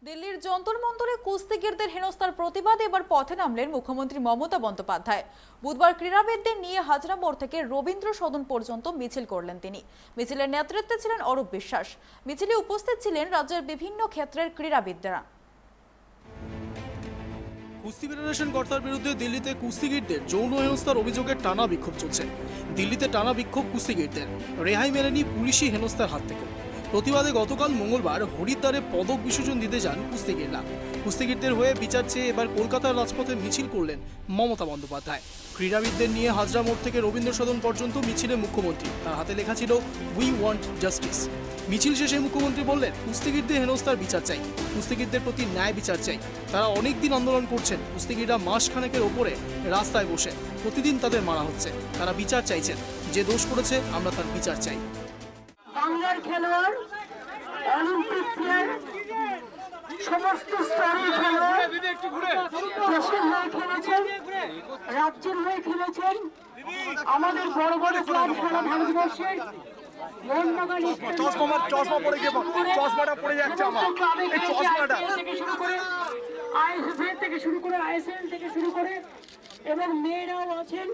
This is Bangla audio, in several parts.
দিল্লির যন্তর মন্তরে কুস্তিগিরদের হেনস্থার প্রতিবাদে এবার পথে নামলেন মুখ্যমন্ত্রী মমতা বন্দ্যোপাধ্যায়। বুধবার ক্রীড়াবিদদের নিয়ে হাজরা মোড় থেকে রবীন্দ্র সদন পর্যন্ত মিছিল করলেন তিনি। মিছিলের নেতৃত্বে ছিলেন অরূপ বিশ্বাস। মিছিলে উপস্থিত ছিলেন রাজ্যের বিভিন্ন ক্ষেত্রের ক্রীড়াবিদরা। কুস্তি ফেডারেশন কর্তার বিরুদ্ধে দিল্লিতে কুস্তিগিরদের যৌন হেনস্থার অভিযোগে টানা বিক্ষোভ চলছে। দিল্লিতে টানা বিক্ষোভ কুস্তিগিরদের, রেহাই মেলেনি পুলিশি হেনস্থার হাত থেকে। প্রতিবাদে গতকাল মঙ্গলবার হরিদ্বারে পদক বিসর্জন দিতে যান কুস্তিগিররা। কুস্তিগিরদের হয়ে বিচার চেয়ে এবার কলকাতার রাজপথে মিছিল করলেন মমতা বন্দ্যোপাধ্যায়। ক্রীড়াবিদদের নিয়ে হাজরা মোড় থেকে রবীন্দ্র সদন পর্যন্ত মিছিলে মুখ্যমন্ত্রী, তার হাতে লেখা ছিল উই ওয়ান্ট জাস্টিস। মিছিল শেষে মুখ্যমন্ত্রী বললেন, কুস্তিগিরদের হেনস্থার বিচার চাই, কুস্তিগিরদের প্রতি ন্যায় বিচার চাই। তারা অনেকদিন আন্দোলন করছেন, কুস্তিগিররা মাস খানেকের ওপরে রাস্তায় বসে, প্রতিদিন তাদের মারা হচ্ছে। তারা বিচার চাইছেন, যে দোষ করেছে আমরা তার বিচার চাই। বাংলার খেলোয়াড়, অলিম্পিক প্লেয়ার, সমস্ত স্তরের খেলোয়াড় দেশের হয়ে খেলেছেন, রাজ্যের হয়ে খেলেছেন। আমাদের বড় বড় ক্লাব সারা ভারতবর্ষের আইএসএফ থেকে শুরু করে আইএসএল থেকে শুরু করে এবং মেয়েরাও আছেন।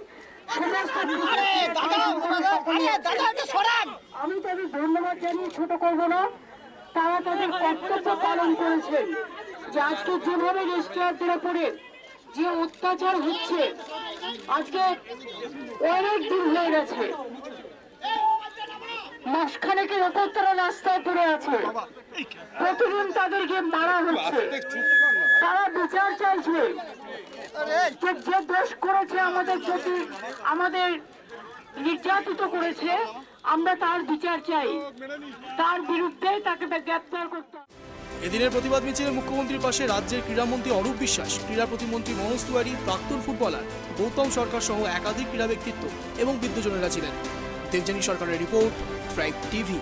আমি তাদের ধন্যবাদ জানিয়ে ছোট করবো না। তারা তাদের কর্তব্য পালন করেছেন। যে আজকে যেভাবে রেজিস্ট্রারদের উপরে যে অত্যাচার হচ্ছে, আজকে অনেক দিন হয়ে গেছে, মাসখানেকের ওপর তারা রাস্তায় পড়ে আছে, প্রতিদিন তাদেরকে মারা হচ্ছে। তারা বিচার চাইছে, যে দোষ করেছে আমাদের প্রতি, আমাদের নির্যাতিত করেছে, আমরা তার বিচার চাই, তার বিরুদ্ধে তাকে গ্রেপ্তার করতে। এদিনের প্রতিবাদ মিছিলে মুখ্যমন্ত্রীর পাশে রাজ্যের ক্রীড়ামন্ত্রী অরূপ বিশ্বাস, ক্রীড়া প্রতিমন্ত্রী মনোজ তিওয়ারি, প্রাক্তন ফুটবলার গৌতম সরকার সহ একাধিক ক্রীড়া ব্যক্তিত্ব এবং বিদ্যুৎজনেরা ছিলেন। দেবযানী সরকারের রিপোর্ট, ট্রাইব টিভি।